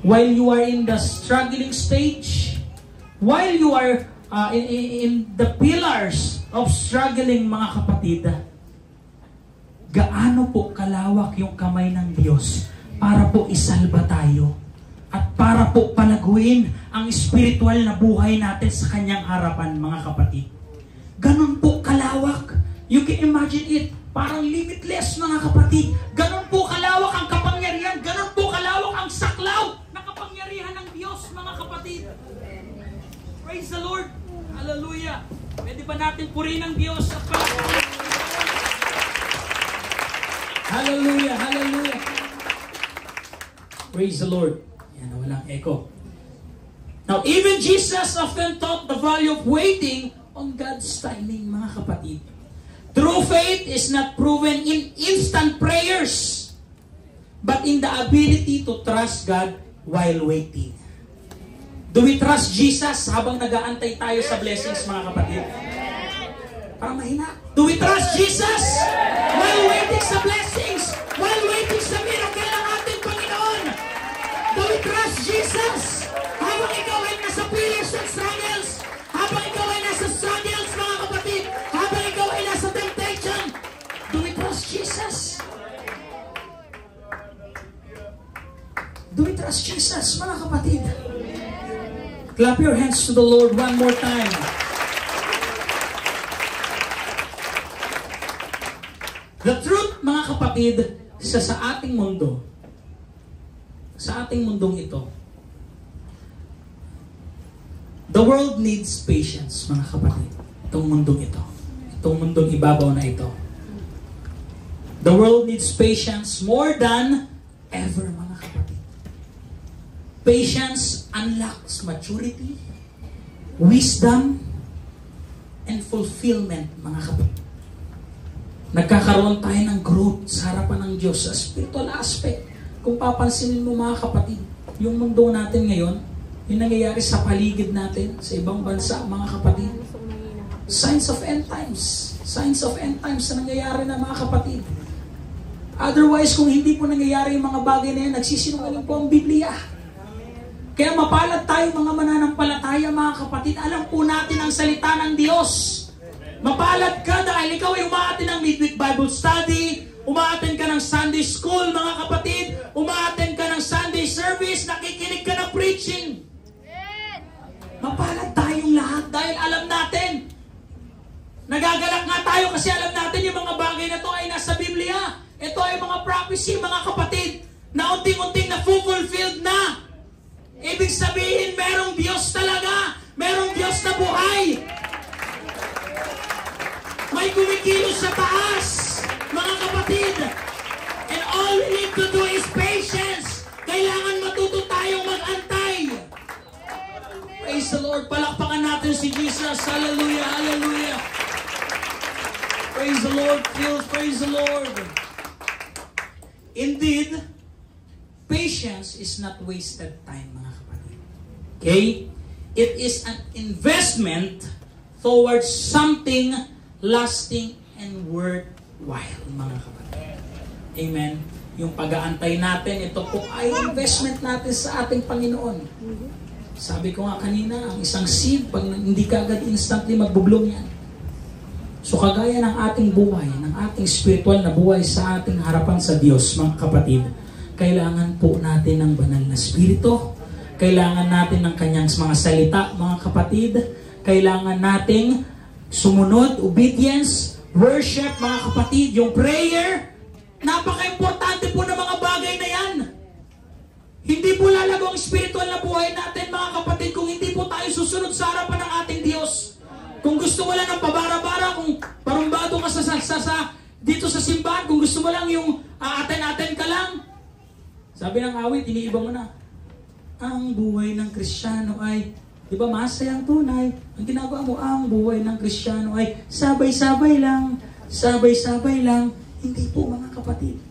while you are in the struggling stage, while you are in the pillars of struggling, mga kapatid, gaano po kalawak yung kamay ng Diyos para po isalba tayo at para po palaguin ang spiritual na buhay natin sa Kanyang harapan, mga kapatid. Ganon po kalawak. You can imagine it. Parang limitless, mga kapatid. Ganon po kalawak ang kapangyarihan. Ganon po kalawak ang saklaw na kapangyarihan ng Diyos, mga kapatid. Praise the Lord. Hallelujah. Pwede ba natin purihin ang Diyos at palaguin? Hallelujah. Hallelujah. Praise the Lord. Yan, walang echo. Now, even Jesus often taught the value of waiting on God's timing, mga kapatid. True faith is not proven in instant prayers, but in the ability to trust God while waiting. Do we trust Jesus habang nag-aantay tayo sa blessings, mga kapatid? Parang mahina. Do we trust Jesus while waiting sa blessings? While waiting sa miracle ng ating Panginoon? Do we trust Jesus habang ikaw ay nasa pillars and struggles? Habang ikaw ay nasa struggles, mga kapatid? Habang ikaw ay nasa temptation? Do we trust Jesus? Do we trust Jesus, mga kapatid? Clap your hands to the Lord one more time. The truth, mga kapatid, sa ating mundo, sa ating mundong ito, the world needs patience, mga kapatid. Itong mundong ito. Itong mundong ibabaw na ito. The world needs patience more than ever, mga kapatid. Patience unlocks maturity, wisdom, and fulfillment, mga kapatid. Nagkakaroon tayo ng growth sa harapan ng Diyos sa spiritual aspect. Kung papansinin mo, mga kapatid, yung mundo natin ngayon, yung nangyayari sa paligid natin, sa ibang bansa, mga kapatid, signs of end times. Signs of end times na nangyayari na, mga kapatid. Otherwise, kung hindi po nangyayari yung mga bagay na yan, nagsisinungaling po ang Biblia. Kaya mapalad tayo, mga mananampalataya, mga kapatid. Alam po natin ang salita ng Diyos. Mapalad ka dahil ikaw ay umaattend ng midweek Bible study, umaattend ka ng Sunday school, mga kapatid, umaattend ka ng Sunday service, nakikinig ka ng preaching. Mapalad tayong lahat dahil alam natin. Nagagalak nga tayo kasi alam natin yung mga bagay na to ay nasa Biblia. Ito ay mga prophecy, mga kapatid, na unting-unting na-fulfilled na. Ibig sabihin, merong Diyos talaga. Merong Diyos na buhay. May kumikilos sa taas, mga kapatid. And all we need to do is patience. Kailangan matuto tayong mag-antay. Praise the Lord. Palakpakan natin si Jesus. Hallelujah, hallelujah. Praise the Lord. Praise the Lord. Indeed, patience is not wasted time, mga kapatid. Okay? It is an investment towards something lasting and worthwhile, mga kapatid. Amen? Yung pag-aantay natin, ito po ay investment natin sa ating Panginoon. Sabi ko nga kanina, ang isang seed, pag hindi ka agad instantly magbublong yan. So kagaya ng ating buhay, ng ating spiritual na buhay sa ating harapan sa Diyos, mga kapatid, kailangan po natin ng banal na spirito, kailangan natin ng kanyang mga salita, mga kapatid, kailangan nating sumunod, obedience, worship, mga kapatid, yung prayer, napaka-importante po ng mga bagay na yan. Hindi po lalago ang spiritual na buhay natin, mga kapatid, kung hindi po tayo susunod sa harapan ng ating Diyos. Kung gusto mo lang ng pabara-bara, kung parumbado ka dito sa simbahan, kung gusto mo lang yung aten-aten ka lang, sabi ng awit, iniiba mo na. Ang buhay ng Kristiyano ay, di ba, masayang tunay. Ang ginagawa mo, ang buhay ng Kristiyano ay sabay-sabay lang, sabay-sabay lang. Hindi po, mga kapatid.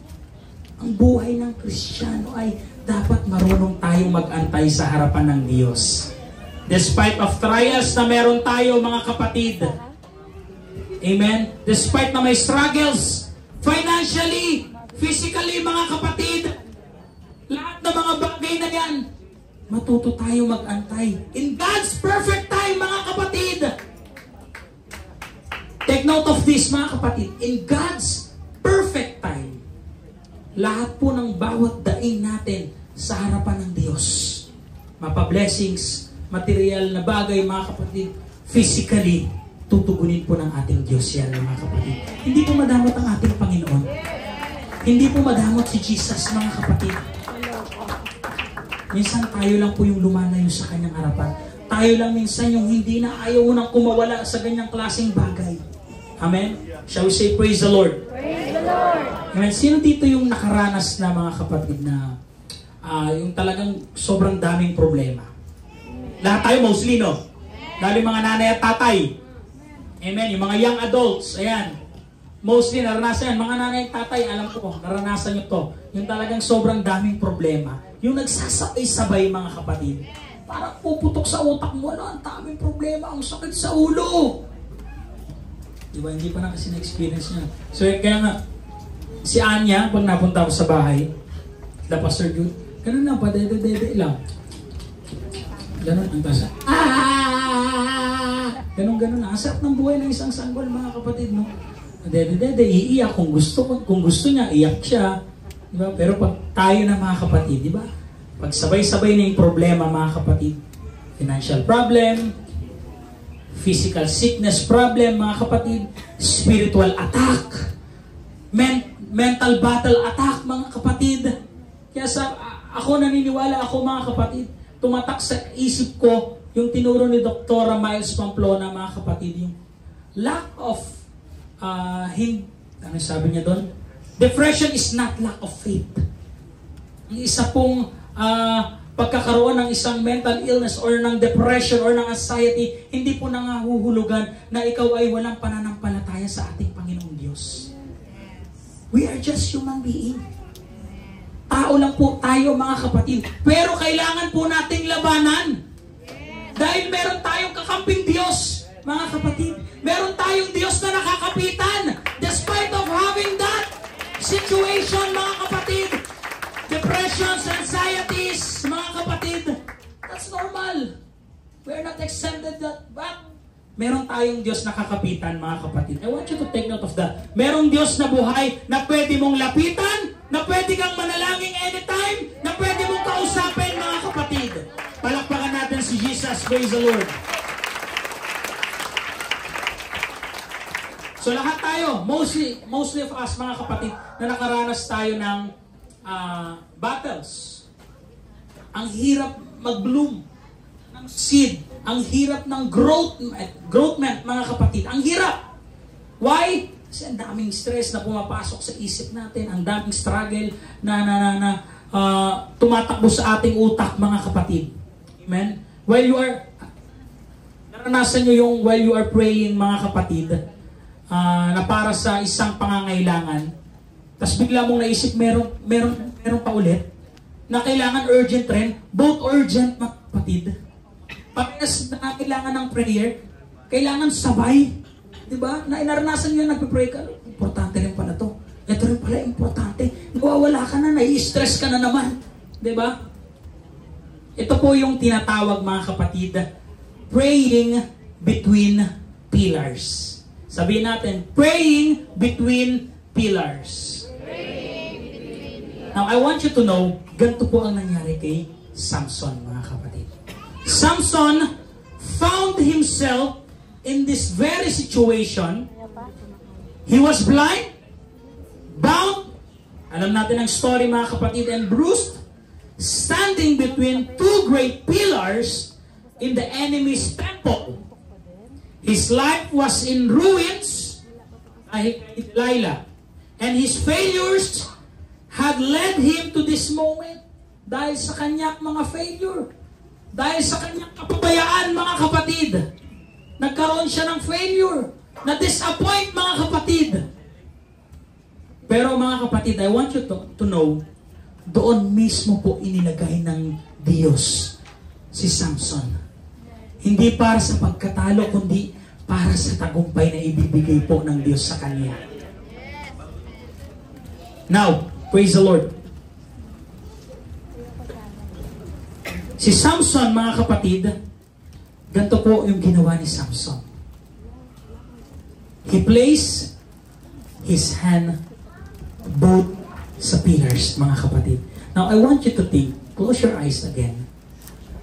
Ang buhay ng Kristiyano ay dapat marunong tayong mag-antay sa harapan ng Diyos. Despite of trials na meron tayo, mga kapatid. Amen? Despite na may struggles, financially, physically, mga kapatid, lahat ng mga mga bagay na yan, matuto tayo mag-antay. In God's perfect time, mga kapatid. Take note of this, mga kapatid. In God's perfect time, lahat po ng bawat daing natin sa harapan ng Diyos, mapa-blessings, material na bagay, mga kapatid, physically, tutugunin po ng ating Diyos yan, mga kapatid. Hindi po madamot ang ating Panginoon. Hindi po madamot si Jesus, mga kapatid. Minsan tayo lang po yung lumalayo sa kanyang harapan. Tayo lang minsan yung hindi na ayaw nang kumawala sa ganyang klaseng bagay. Amen? Shall we say praise the Lord? Praise the Lord! Amen. Sino dito yung nakaranas na, mga kapatid, na yung talagang sobrang daming problema? Lahat tayo mostly, no? Lalo yung mga nanay at tatay. Amen. Yung mga young adults, ayan. Mostly naranasan yan. Mga nanay at tatay, alam ko, naranasan nyo to. Yung talagang sobrang daming problema. Yung nagsasabay-sabay, mga kapatid. Parang puputok sa utak mo, ang daming problema, ang sakit sa ulo. Diba? Hindi pa na kasi na-experience niya. So, kaya nga, si Anya, pag napunta ako sa bahay, the Pastor Jude, ganun lang, padede-dede lang. Ganun ang tasa. Ganun na. Ang sarap ng buhay ng isang sanggol, mga kapatid, no? Dede-dede, iiyak kung gusto niya, iyak siya. Diba? Pero pag tayo na, mga kapatid, diba? Pag sabay-sabay na yung problema, mga kapatid, financial problem, physical sickness problem, mga kapatid, spiritual attack, mental battle attack, mga kapatid. Kaya ako naniniwala, mga kapatid, tumatak sa isip ko yung tinuro ni Dr. Miles Pamplona, mga kapatid, yung lack of, ano sabi niya doon? Depression is not lack of faith. Ang isa pong pagkakaroon ng isang mental illness or ng depression or ng anxiety, hindi po nangahuhulugan na ikaw ay walang pananampalataya sa ating Panginoong Diyos. We are just human being. Tao lang po tayo, mga kapatid. Pero kailangan po nating labanan. Dahil meron tayong kakamping Diyos, mga kapatid. Meron tayong Diyos na nakakapitan. Despite of having that situation, mga kapatid, depressions, anxieties, mga kapatid, that's normal. We are not exempted that, but meron tayong Diyos na kakapitan, mga kapatid. I want you to take note of that. Merong Diyos na buhay na pwede mong lapitan, na pwede kang manalangin anytime, na pwede mong kausapin, mga kapatid. Palakpakan natin si Jesus. Praise the Lord. So lahat tayo, mostly of us, mga kapatid, na nakaranas tayo ng battles. Ang hirap mag-bloom ng seed. Ang hirap ng growth, mga kapatid. Ang hirap. Why? Kasi ang daming stress na pumapasok sa isip natin. Ang daming struggle na tumatakbo sa ating utak, mga kapatid. Amen? While you are, naranasan nyo yung while you are praying, mga kapatid, na para sa isang pangangailangan, tapos bigla mong naisip, meron pa ulit, na kailangan urgent rin, both urgent, mga kapatid. Parehas na kailangan ng prayer, kailangan sabay. Diba? Na inaranasan nyo, nagpipray ka, importante rin pala to. Ito rin pala importante. Nawawala ka na, nai-stress ka na naman. Diba? Ito po yung tinatawag, mga kapatid, praying between pillars. Sabihin natin, praying between pillars. Now, I want you to know, ganito po ang nangyari kay Samson, mga kapatid. Samson found himself in this very situation. He was blind, bound, alam natin ang story, mga kapatid, and bruised, standing between two great pillars in the enemy's temple. His life was in ruins, Delilah, and his failures had led him to this moment. Dahil sa kanyang mga failure, dahil sa kanyang kapabayaan, mga kapatid, nagkaroon siya ng failure, na-disappoint, mga kapatid. Pero, mga kapatid, I want you to know, doon mismo po inilagay ng Diyos si Samson. Hindi para sa pagkatalo, kundi para sa tagumpay na ibibigay po ng Diyos sa kanya. Now, praise the Lord. Si Samson, mga kapatid, ganito po yung ginawa ni Samson. He placed his hand both sa pillars, mga kapatid. Now, I want you to think, close your eyes again,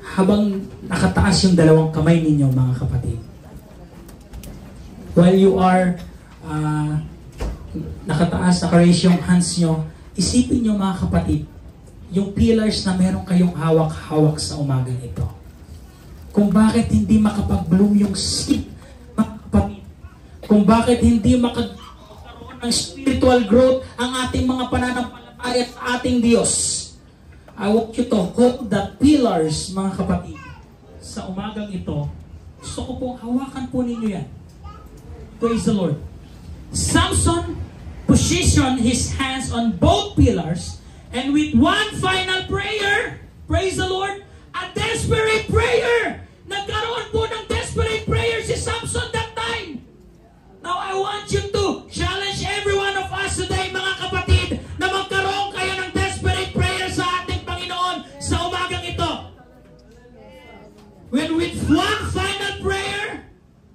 habang nakataas yung dalawang kamay ninyo, mga kapatid. While you are nakataas, naka-raise yung hands nyo, isipin nyo, mga kapatid, yung pillars na meron kayong hawak-hawak sa umagang ito. Kung bakit hindi makapag-bloom yung seed, mga kapatid. Kung bakit hindi magkaroon ng spiritual growth ang ating mga pananampalataya sa ating Diyos. I want you to hold the pillars, mga kapatid, sa umagang ito. Gusto ko pong hawakan po ninyo yan. Praise the Lord. Samson positioned his hands on both pillars, and with one final prayer, praise the Lord, a desperate prayer. Nagkaroon po ng desperate prayer si Samson that time. Now, I want you to challenge every one of us today, mga kapatid, na magkaroon kayo ng desperate prayer sa ating Panginoon sa umagang ito. When with one final prayer,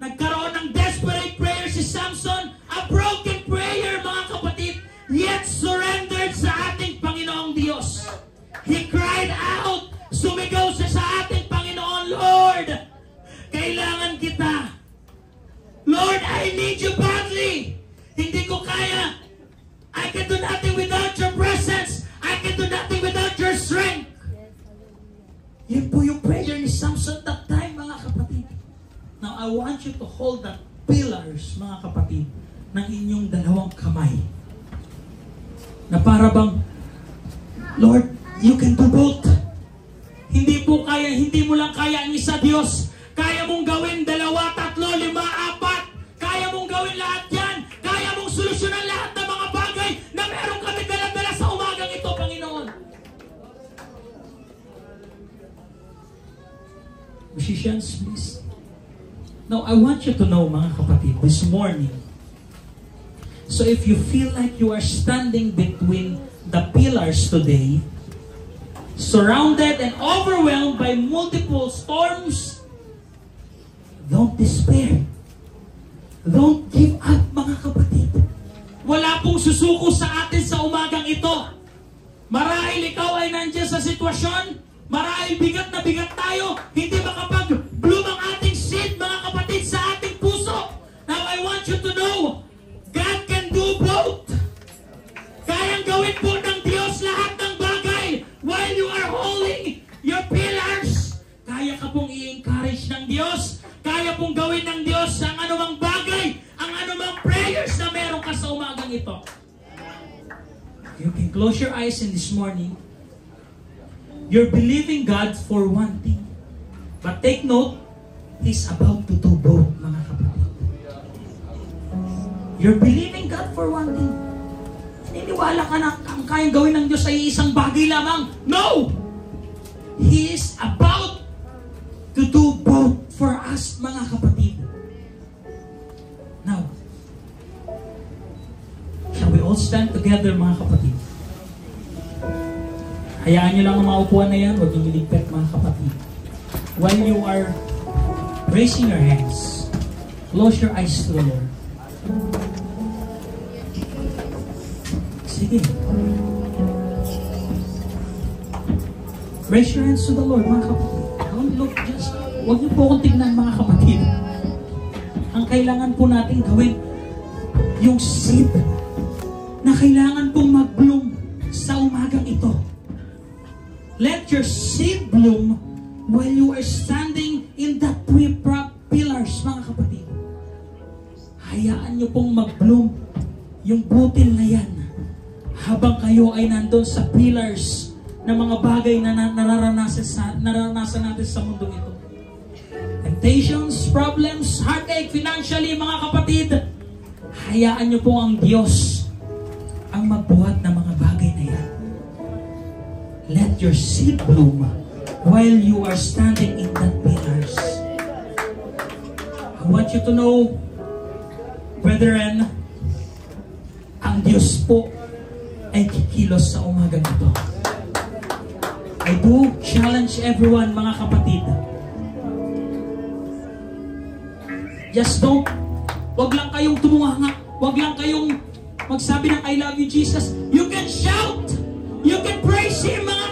nagkaroon ng desperate prayer si Samson, a broken prayer, mga kapatid, yet surrendered sa ating Panginoong Diyos. He cried out, sumigaw siya sa ating Panginoon, Lord, kailangan kita. Lord, I need you badly. Hindi ko kaya. I can do nothing without your presence. I can do nothing without your strength. Yan po yung prayer ni Samson that time, mga kapatid. Now, I want you to hold the pillars, mga kapatid, ng inyong dalawang kamay. Na para bang, Lord, you can do both. Hindi po kaya, hindi mo lang kaya ang isa, Diyos. Kaya mong gawin 2, 3, 5, 4. Kaya mong gawin lahat yan. Kaya mong solusyonan lahat ng mga bagay na meron kami dala-dala sa umagang ito, Panginoon. Musicians, please. Now, I want you to know, mga kapatid, this morning, so if you feel like you are standing between the pillars today, surrounded and overwhelmed by multiple storms, don't despair. Don't give up, mga kapatid. Wala pong susuko sa atin sa umagang ito. Marahil ikaw ay nandiyan sa sitwasyon, marahil bigat na bigat tayo, hindi makapag-bloom ang ating seed, mga kapatid, sa ating puso. Now, I want you to know, God can do both. Kayang gawin po ng Diyos lahat ng bagay while you are holding your pillars. Kaya ka pong i-encourage ng Diyos. Kaya pong gawin ng Diyos ang anumang bagay, ang anumang prayers na meron ka sa umagang ito. You can close your eyes in this morning. You're believing God for one thing. But take note, He's about to do both, mga kapatid. You're believing God for one thing. Naniniwala ka na ang kayang gawin ng Diyos ay isang bagay lamang. No! He is about to do both for us, mga kapatid. Now, shall we all stand together, mga kapatid? Hayaan nyo lang ang mga upuan na yan. Huwag nyo niligpit, mga kapatid. While you are raising your hands, close your eyes to the Lord. Sige. Raise your hands to the Lord, mga kapatid. Don't look just. Huwag niyo po akong tignan, mga kapatid. Ang kailangan po natin gawin, yung seed na kailangan pong mag-bloom sa umagang ito. Let your seed bloom while you are standing in the pillars, mga kapatid. Hayaan niyo pong mag-bloom yung butil na yan habang kayo ay nandun sa pillars ng mga bagay na nararanasan natin sa mundo ito. Temptations, problems, heartache, financially, mga kapatid, hayaan niyo po ang Diyos ang magbuhat ng mga bagay na yan. Let your seed bloom while you are standing in that pillars. I want you to know, brethren, ang Diyos po ay kikilos sa umagang ito. I do challenge everyone, mga kapatid. Just don't, wag lang kayong tumunganga, wag lang kayong magsabi ng I love you Jesus. You can shout, you can praise Him, mga